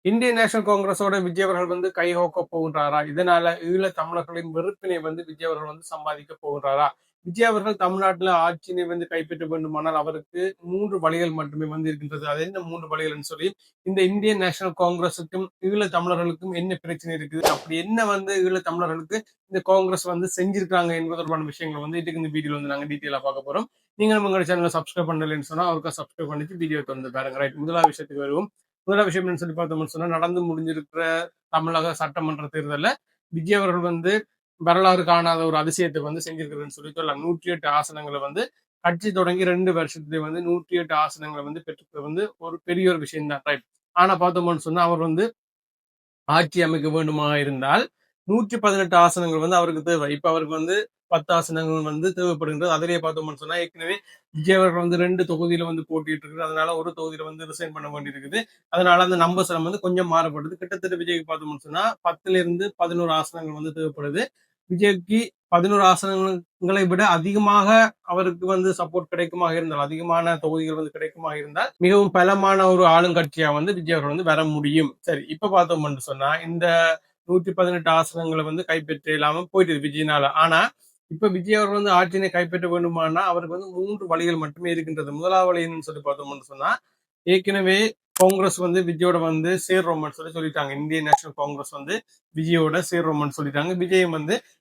Indian national காங்கிரஸோட விஜய் அவர்கள் கைகோக்க போகின்றாரா? இதனால ஈழத் தமிழர்களின் வெறுப்பினை விஜய் அவர்கள் சம்பாதிக்க போகின்றாரா? விஜய் அவர்கள் தமிழ்நாட்டுல ஆட்சியினை கைப்பற்ற வேண்டுமானால் அவருக்கு 3 வழிகள் மட்டுமே இருக்கின்றது. அது என்ன 3 வழிகள்னு சொல்லி இந்த இந்தியன் நேஷனல் காங்கிரஸுக்கும் ஈழத் தமிழர்களுக்கும் என்ன பிரச்சனை இருக்குது, அப்படி என்ன ஈழத் தமிழர்களுக்கு இந்த காங்கிரஸ் செஞ்சிருக்காங்க என்பது தொடர்பான விஷயங்கள் இதுக்கு இந்த வீடியோல நாங்க டீட்டெயிலா பார்க்க போறோம். நீங்களும் உங்களோட சேனலை சப்ஸ்கிரைப் பண்ணலன்னு சொன்னா அவருக்கு சப்ஸ்கிரைப் பண்ணிட்டு வீடியோ வந்து பாருங்க. ரைட், முதலாவது விஷயத்துக்கு வருவோம். முதல் விஷயம் என்ன சொல்லி பார்த்தோம்னு சொன்னா, நடந்து முடிஞ்சிருக்கிற தமிழக சட்டமன்ற தேர்தலில் விஜய் அவர்கள் வரலாறு காணாத ஒரு அதிசயத்தை செஞ்சிருக்கிறதுன்னு சொல்லி சொல்லலாம். 108 ஆசனங்களை கட்சி தொடங்கி 2 வருஷத்துல 108 ஆசனங்களை பெற்றுக்கிறது ஒரு பெரிய ஒரு விஷயம் தான். ரைட். ஆனா பார்த்தோம்னு சொன்னா அவர் ஆட்சி அமைக்க வேண்டுமா இருந்தால் 118 ஆசனங்கள் அவருக்கு தேவை. இப்ப அவருக்கு 10 ஆசனங்கள் தேவைப்படுகின்றது. அதிலேயே பார்த்தோம்னு சொன்னா ஏற்கனவே விஜய் அவர்கள் 2 தொகுதியில போட்டிட்டு இருக்குது. அதனால ஒரு தொகுதியில ரிசைன் பண்ண வேண்டியிருக்குது. அதனால அந்த நம்பர்ஸ் கொஞ்சம் மாறப்படுது. கிட்டத்தட்ட விஜய்க்கு பார்த்தோம்னு சொன்னா 10ல இருந்து 11 ஆசனங்கள் தேவைப்படுது. விஜய்க்கு 11 ஆசனங்களை விட அதிகமாக அவருக்கு சப்போர்ட் கிடைக்குமாக இருந்தால், அதிகமான தொகுதிகள் கிடைக்குமாக இருந்தால் மிகவும் பலமான ஒரு ஆளுங்கட்சியா விஜய் அவர்கள் வர முடியும். சரி, இப்ப பார்த்தோம்னு சொன்னா இந்த 118 ஆசனங்களை கைப்பற்ற இல்லாம போயிட்டு விஜயனால. ஆனா இப்ப விஜய் அவர்கள் ஆட்சியினை கைப்பற்ற வேண்டுமானா அவருக்கு 3 வழிகள் மட்டுமே இருக்கின்றது. முதலாவது வழி என்னன்னு சொல்லி பார்த்தோம்னு சொன்னா, ஏற்கனவே காங்கிரஸ் விஜயோட சேர்றோம்னு சொல்லிட்டாங்க. இந்தியன் நேஷனல் காங்கிரஸ் விஜயோட சேர்றோம்னு சொல்லிட்டாங்க. விஜயம்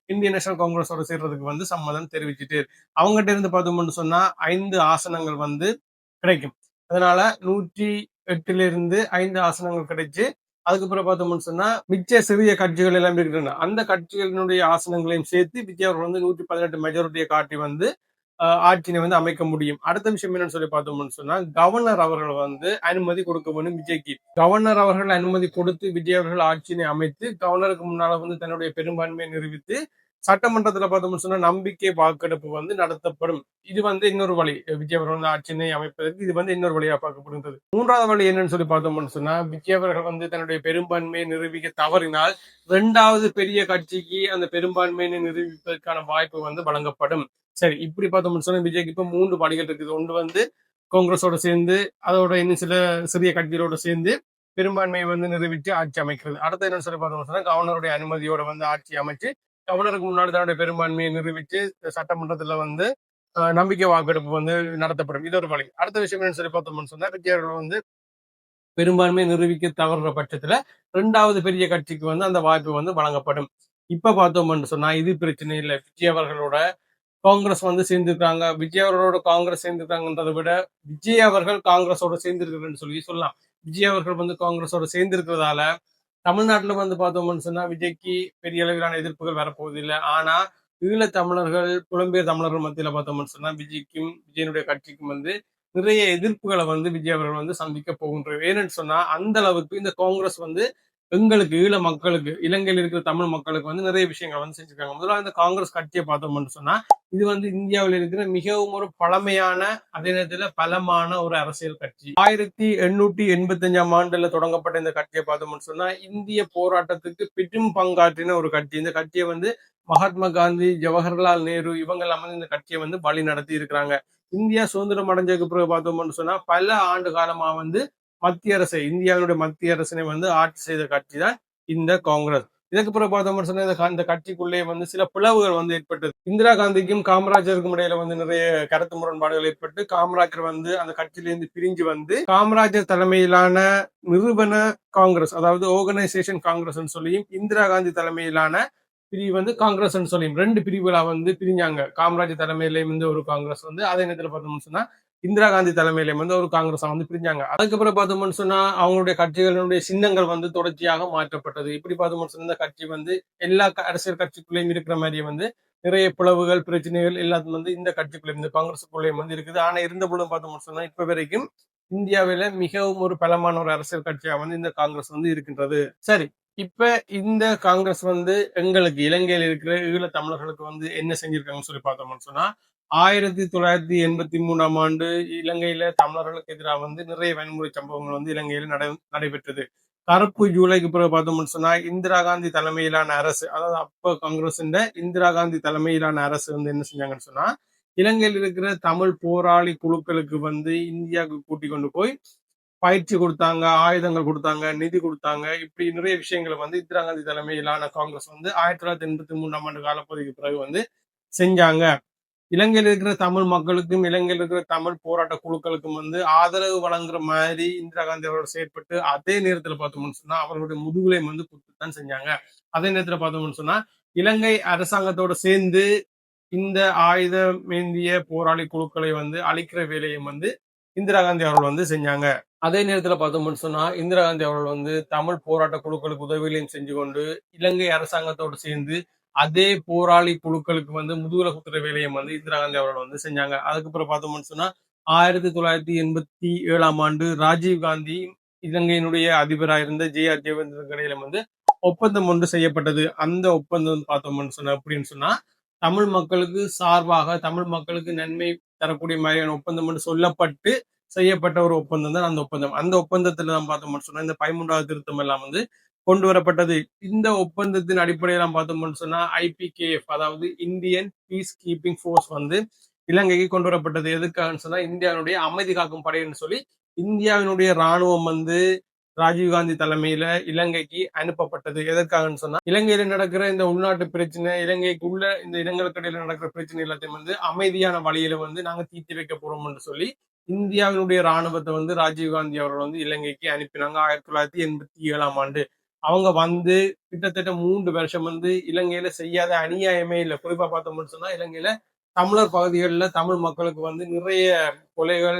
இந்தியன் நேஷனல் காங்கிரஸோட சேர்றதுக்கு சம்மதம் தெரிவிச்சுட்டு அவங்ககிட்ட இருந்து பார்த்தோம்னு சொன்னா 5 ஆசனங்கள் கிடைக்கும். அதனால 108ல இருந்து 5 ஆசனங்கள் கிடைச்சு அதுக்கப்புறம் பார்த்தோம்னு சொன்னா மிச்ச சிறிய கட்சிகள் எல்லாம் இருக்கின்றன. அந்த கட்சிகளினுடைய ஆசனங்களையும் சேர்த்து விஜய் அவர்கள் 118 மெஜாரிட்டியை காட்டி ஆட்சியை அமைக்க முடியும். அடுத்த விஷயம் என்னன்னு சொல்லி பார்த்தோம்னு சொன்னா, கவர்னர் அவர்கள் அனுமதி கொடுக்க வேண்டும் விஜய்க்கு. கவர்னர் அவர்கள் அனுமதி கொடுத்து விஜய் அவர்கள் ஆட்சியினை அமைத்து கவர்னருக்கு முன்னால தன்னுடைய பெரும்பான்மையை நிரூபித்து சட்டமன்றத்துல பார்த்தோம்னு சொன்னா நம்பிக்கை வாக்கெடுப்பு நடத்தப்படும். இது இன்னொரு வழி விஜய் அவர்கள் ஆட்சியினை அமைப்பதற்கு இது இன்னொரு வழியா பார்க்கப்படுகிறது. மூன்றாவது வழி என்னன்னு சொல்லி பார்த்தோம்னு சொன்னா, விஜய் அவர்கள் தன்னுடைய பெரும்பான்மையை நிரூபிக்க தவறினால் 2வது பெரிய கட்சிக்கு அந்த பெரும்பான்மையை நிரூபிப்பதற்கான வாய்ப்பு வழங்கப்படும். சரி, இப்படி பார்த்தோம்னு சொன்னா விஜய்க்கு இப்ப 3 படிகள் இருக்குது. ஒன்று காங்கிரஸோட சேர்ந்து அதோட இன்னும் சில சிறிய கட்சிகளோட சேர்ந்து பெரும்பான்மையை நிரூபித்து ஆட்சி அமைக்கிறது. அடுத்த என்னன்னு சொல்லி பார்த்தோம்னு சொன்னா, கவர்னருடைய அனுமதியோட ஆட்சி அமைச்சு கவர்னருக்கு முன்னாடி தன்னுடைய பெரும்பான்மையை நிரூபித்து சட்டமன்றத்துல நம்பிக்கை வாக்கெடுப்பு நடத்தப்படும். இது ஒரு வழி. அடுத்த விஷயம் என்னன்னு சொல்லி பார்த்தோம்னு சொன்னா, விஜய் அவர்கள் பெரும்பான்மையை நிரூபிக்க தவறுற பட்சத்துல 2வது பெரிய கட்சிக்கு அந்த வாய்ப்பு வழங்கப்படும். இப்ப பார்த்தோம்னு சொன்னா இது பிரச்சனை இல்லை. விஜய் அவர்களோட காங்கிரஸ் சேர்ந்திருக்காங்க. விஜய் அவர்களோட காங்கிரஸ் சேர்ந்திருக்காங்கன்றதை விட விஜய் அவர்கள் காங்கிரஸோட சேர்ந்திருக்கிறேன்னு சொல்லலாம். விஜய் அவர்கள் காங்கிரஸோட சேர்ந்திருக்கிறதால தமிழ்நாட்டுல பார்த்தோம்னு சொன்னா விஜய்க்கு பெரிய அளவிலான எதிர்ப்புகள் வரப்போவதில்லை. ஆனா ஈழத் தமிழர்கள், புலம்பெயர் தமிழர்கள் மத்தியில பார்த்தோம்னு சொன்னா விஜய்க்கும் விஜயனுடைய கட்சிக்கும் நிறைய எதிர்ப்புகளை விஜய் அவர்கள் சந்திக்க போகின்றார். ஏன்னு சொன்னா அந்த அளவுக்கு இந்த காங்கிரஸ் எங்களுக்கு ஈழ மக்களுக்கு, இலங்கையில் இருக்கிற தமிழ் மக்களுக்கு நிறைய விஷயங்கள் செஞ்சிருக்காங்க. முதல்ல இந்த காங்கிரஸ் கட்சியை பார்த்தோம்னு சொன்னா இது இந்தியாவில் இருக்கிற மிகவும் ஒரு பழமையான அதே நேரத்துல பலமான ஒரு அரசியல் கட்சி. 1885ஆம் ஆண்டுல தொடங்கப்பட்ட இந்த கட்சியை பார்த்தோம்னு சொன்னா இந்திய போராட்டத்துக்கு பெரும் பங்காற்றின ஒரு கட்சி. இந்த கட்சியை மகாத்மா காந்தி, ஜவஹர்லால் நேரு இவங்க எல்லாம் இந்த கட்சியை வழி நடத்தி இருக்கிறாங்க. இந்தியா சுதந்திரம் அடைஞ்சதுக்கு பிறகு பார்த்தோம்னு சொன்னா பல ஆண்டு காலமா மத்திய அரசை, இந்தியாவினுடைய மத்திய அரசினை ஆட்சி செய்த கட்சி தான் இந்த காங்கிரஸ். இதுக்கு பிறகு பார்த்தோம்னு சொன்னா இந்த கட்சிக்குள்ளே சில பிளவுகள் ஏற்பட்டது. இந்திரா காந்திக்கும் காமராஜருக்கும் இடையில நிறைய கருத்து முரண்பாடுகள் ஏற்பட்டு காமராஜர் அந்த கட்சியிலிருந்து பிரிஞ்சு காமராஜர் தலைமையிலான நிறுவன காங்கிரஸ், அதாவது ஆர்கனைசேஷன் காங்கிரஸ் சொல்லியும் இந்திரா காந்தி தலைமையிலான பிரிவு காங்கிரஸ் சொல்லியும் 2 பிரிவுகளா பிரிஞ்சாங்க. காமராஜர் தலைமையிலேயும் ஒரு காங்கிரஸ் அதே நேரத்தில் பார்த்தோம்னு சொன்னா இந்திரா காந்தி தலைமையில ஒரு காங்கிரஸா பிரிஞ்சாங்க. அதுக்கப்புறம் பார்த்தோம்னு சொன்னா அவங்களுடைய கட்சிகளுடைய சின்னங்கள் தொடர்ச்சியாக மாற்றப்பட்டது. இப்படி பார்த்தோம்னு சொன்னா இந்த கட்சி எல்லா அரசியல் கட்சிக்குள்ளேயும் இருக்கிற மாதிரி நிறைய பிளவுகள், பிரச்சனைகள் எல்லாத்தையும் இந்த கட்சிக்குள்ளேயும் இந்த காங்கிரஸுக்குள்ளேயும் இருக்குது. ஆனா இருந்த பொழுது பார்த்தோம்னு சொன்னா இப்ப வரைக்கும் இந்தியாவில மிகவும் ஒரு பலமான ஒரு அரசியல் கட்சியா இந்த காங்கிரஸ் இருக்கின்றது. சரி, இப்ப இந்த காங்கிரஸ் எங்களுக்கு இலங்கையில் இருக்கிற ஈழ தமிழர்களுக்கு என்ன செஞ்சிருக்காங்கன்னு சொல்லி பார்த்தோம்னு சொன்னா 1983ஆம் ஆண்டு இலங்கையில தமிழர்களுக்கு எதிராக நிறைய வன்முறை சம்பவங்கள் இலங்கையில நடைபெற்றது. கருப்பு ஜூலைக்கு பிறகு பார்த்தோம்னு சொன்னா இந்திரா காந்தி தலைமையிலான அரசு, அதாவது அப்ப காங்கிரஸ் இந்திரா காந்தி தலைமையிலான அரசு என்ன செஞ்சாங்கன்னு சொன்னா இலங்கையில் இருக்கிற தமிழ் போராளி குழுக்களுக்கு இந்தியாவுக்கு கூட்டிக் கொண்டு போய் பயிற்சி கொடுத்தாங்க, ஆயுதங்கள் கொடுத்தாங்க, நிதி கொடுத்தாங்க. இப்படி நிறைய விஷயங்களை வந்து இந்திரா காந்தி தலைமையிலான காங்கிரஸ் வந்து 1983ஆம் ஆண்டு காலப்பகுதிக்கு பிறகு வந்து செஞ்சாங்க. இலங்கையில் இருக்கிற தமிழ் மக்களுக்கும் இலங்கையில் இருக்கிற தமிழ் போராட்ட குழுக்களுக்கும் வந்து ஆதரவு வழங்குற மாதிரி இந்திரா காந்தி அவர்கள் செயற்பட்டு அதே நேரத்துல பார்த்தோம்னு சொன்னா அவர்களுடைய முதுகுலையும் வந்து குத்துத்தான் செஞ்சாங்க. அதே நேரத்துல பார்த்தோம்னு சொன்னா இலங்கை அரசாங்கத்தோட சேர்ந்து இந்த ஆயுதமேந்திய போராளி குழுக்களை வந்து அழிக்கிற வேலையும் வந்து இந்திரா காந்தி அவர்கள் வந்து செஞ்சாங்க. அதே நேரத்துல பார்த்தோம்னு சொன்னா இந்திரா காந்தி அவர்கள் வந்து தமிழ் போராட்ட குழுக்களுக்கு உதவிகளையும் செஞ்சு கொண்டு இலங்கை அரசாங்கத்தோடு சேர்ந்து அதே போராளி குழுக்களுக்கு வந்து முதுகுல குத்துற வேலையை வந்து இந்திரா காந்தி அவர்கள் வந்து செஞ்சாங்க. அதுக்கப்புறம் பார்த்தோம்னு சொன்னா 1987ஆம் ஆண்டு ராஜீவ் காந்தி இலங்கையினுடைய அதிபராக இருந்த ஜே.ஆர். ஜெயவர்தனுக்கு இடையில வந்து ஒப்பந்தம் ஒன்று செய்யப்பட்டது. அந்த ஒப்பந்தம் பார்த்தோம்னு சொன்னா அப்படின்னு சொன்னா தமிழ் மக்களுக்கு சார்பாக தமிழ் மக்களுக்கு நன்மை தரக்கூடிய மாதிரியான ஒப்பந்தம் என்று சொல்லப்பட்டு செய்யப்பட்ட ஒரு ஒப்பந்தம் தான் அந்த ஒப்பந்தம். அந்த ஒப்பந்தத்துல தான் பார்த்தோம்னு சொன்னா இந்த 13வது திருத்தம் எல்லாம் வந்து கொண்டு வரப்பட்டது. இந்த ஒப்பந்தத்தின் அடிப்படையில் பார்த்தோம்னு சொன்னா ஐபிகேஎஃப் அதாவது இந்தியன் பீஸ் கீப்பிங் போர்ஸ் வந்து இலங்கைக்கு கொண்டு வரப்பட்டது. எதுக்காகன்னு சொன்னா இந்தியாவுடைய அமைதி காக்கும் படைன்னு சொல்லி இந்தியாவினுடைய ராணுவம் வந்து ராஜீவ்காந்தி தலைமையில இலங்கைக்கு அனுப்பப்பட்டது. எதற்காகன்னு சொன்னா இலங்கையில நடக்கிற இந்த உள்நாட்டு பிரச்சனை, இலங்கைக்கு உள்ள இந்த இடங்களுக்கு இடையில நடக்கிற பிரச்சனை எல்லாத்தையும் வந்து அமைதியான வழியில வந்து நாங்க தீர்த்து வைக்க போறோம் என்று சொல்லி இந்தியாவினுடைய ராணுவத்தை வந்து ராஜீவ்காந்தி அவர்கள் வந்து இலங்கைக்கு அனுப்பினாங்க 1987ஆம் ஆண்டு. அவங்க வந்து கிட்டத்தட்ட 3 வருஷம் வந்து இலங்கையில செய்யாத அநியாயமே இல்லை. குறிப்பா பார்த்தோம்னு சொன்னா இலங்கையில தமிழர் பகுதிகளில் தமிழ் மக்களுக்கு வந்து நிறைய கொலைகள்,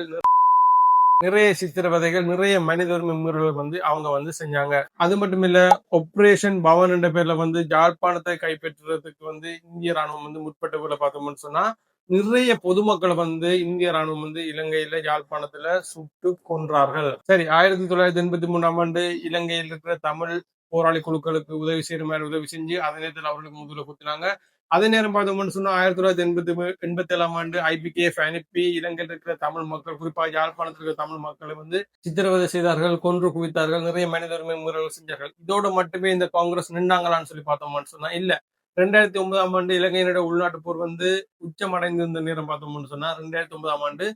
நிறைய சித்திரவதைகள், நிறைய மனித உரிமை மீறல்கள் வந்து அவங்க வந்து செஞ்சாங்க. அது மட்டும் இல்ல ஆபரேஷன் பவன் என்ற பேர்ல வந்து யாழ்ப்பாணத்தை கைப்பற்றுறதுக்கு வந்து இந்திய ராணுவம் வந்து முற்பட்ட போல பார்த்தோம்னு சொன்னா நிறைய பொதுமக்களை வந்து இந்திய ராணுவம் வந்து இலங்கையில யாழ்ப்பாணத்துல சுட்டு கொன்றார்கள். சரி, 1983ஆம் ஆண்டு இலங்கையில் இருக்கிற தமிழ் போராளி குழுக்களுக்கு உதவி செய்யற மாதிரி உதவி செஞ்சு அதே நேரத்தில் அவர்களுக்கு முதுகுல குத்தினாங்க. அதே நேரம் பார்த்தோம்னு சொன்னா 1987ஆம் ஆண்டு ஐபிகேஎஃப் அனுப்பி இலங்கையில் இருக்கிற தமிழ் மக்கள் குறிப்பாக யாழ்ப்பாணத்தில் இருக்கிற தமிழ் மக்களை வந்து சித்திரவதை செய்தார்கள், கொன்று குவித்தார்கள், நிறைய மனித உரிமை மீறல்கள் செஞ்சார்கள். இதோட மட்டுமே இந்த காங்கிரஸ் நின்றாங்களான்னு சொல்லி பார்த்தோம்னு சொன்னா இல்ல. 2009ஆம் ஆண்டு இலங்கையினுடைய உள்நாட்டு போர் வந்து உச்சமடைந்திருந்த நேரம் பார்த்தோம்னு சொன்னா 2009ஆம் ஆண்டு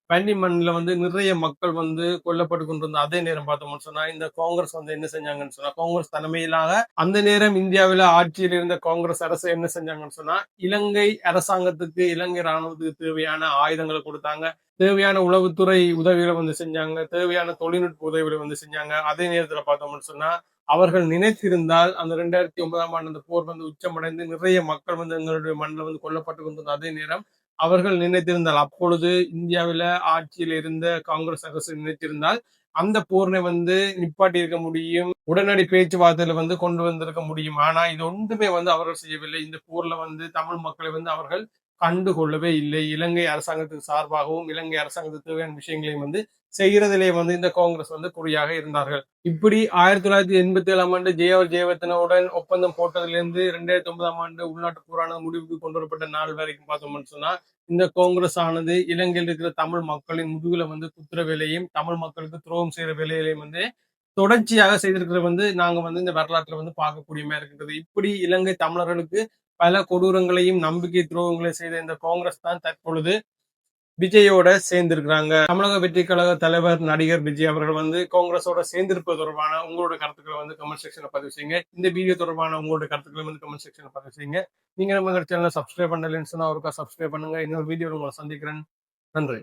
பன்னி மண்ணில வந்து நிறைய மக்கள் வந்து கொல்லப்பட்டு கொண்டிருந்த அதே நேரம் பார்த்தோம்னு சொன்னா இந்த காங்கிரஸ் வந்து என்ன செஞ்சாங்கன்னு சொன்னா காங்கிரஸ் தலைமையிலாக அந்த நேரம் இந்தியாவில ஆட்சியில் இருந்த காங்கிரஸ் அரசு என்ன செஞ்சாங்கன்னு சொன்னா இலங்கை அரசாங்கத்துக்கு இலங்கை ராணுவத்துக்கு தேவையான ஆயுதங்களை கொடுத்தாங்க, தேவையான உளவுத்துறை உதவிகளை வந்து செஞ்சாங்க, தேவையான தொழில்நுட்ப உதவிகளை வந்து செஞ்சாங்க. அதே நேரத்துல பார்த்தோம்னு சொன்னா அவர்கள் நினைத்திருந்தால் அந்த 2009ஆம் ஆண்டு அந்த போர் வந்து உச்சமடைந்து நிறைய மக்கள் வந்து எங்களுடைய மண்ணில் வந்து கொல்லப்பட்டு கொண்டிருந்த அதே நேரம் அவர்கள் நினைத்திருந்தால் அப்பொழுது இந்தியாவில ஆட்சியில் இருந்த காங்கிரஸ் அரசு நினைத்திருந்தால் அந்த போரை வந்து நிப்பாட்டி இருக்க முடியும், உடனடி பேச்சுவார்த்தையில வந்து கொண்டு வந்திருக்க முடியும். ஆனா இது ஒன்றுமே வந்து அவர்கள் செய்யவில்லை. இந்த போர்ல வந்து தமிழ் மக்களை வந்து அவர்கள் கண்டுகொள்ளவே இல்லை. இலங்கை அரசாங்கத்துக்கு சார்பாகவும் இலங்கை அரசாங்கத்துக்கு தேவையான விஷயங்களையும் வந்து செய்கிறதிலே வந்து இந்த காங்கிரஸ் வந்து குறியாக இருந்தார்கள். இப்படி 1987ஆம் ஆண்டு ஜே.ஆர். ஜெயவர்தனுடன் ஒப்பந்தம் போட்டதிலிருந்து 2009ஆம் ஆண்டு உள்நாட்டு போரான முடிவுக்கு கொண்டு வரப்பட்ட நாள் வரைக்கும் பார்த்தோம்னு சொன்னா இந்த காங்கிரஸ் ஆனது இலங்கையில் இருக்கிற தமிழ் மக்களின் முதுகுல வந்து குத்துற வேலையும் தமிழ் மக்களுக்கு துரோகம் செய்யற வேலையிலையும் வந்து தொடர்ச்சியாக செய்திருக்கிறது வந்து நாங்க வந்து இந்த வரலாற்றுல வந்து பார்க்கக்கூடியமா இருக்கின்றது. இப்படி இலங்கை தமிழர்களுக்கு பல கொடூரங்களையும் நம்பிக்கை துரோகங்களையும் செய்த இந்த காங்கிரஸ் தான் தற்பொழுது விஜயோட சேர்ந்திருக்கிறாங்க. தமிழக வெற்றி கழக தலைவர் நடிகர் விஜய் அவர்கள் வந்து காங்கிரஸோட சேர்ந்திருப்பது தொடர்பான உங்களோட கருத்துக்களை வந்து கமெண்ட் செக்ஷன்ல பதிவு செய்யுங்க. இந்த வீடியோ தொடர்பான உங்களோட கருத்துக்களை வந்து கமெண்ட் செக்ஷன்ல பதிவு செய்யுங்க. நீங்க நம்ம சேனலை சப்ஸ்கிரைப் பண்ணலன்னு சொன்னா ஒருக்கா சப்ஸ்கிரைப் பண்ணுங்க. இன்னொரு வீடியோவில் உங்களை சந்திக்கிறேன். நன்றி.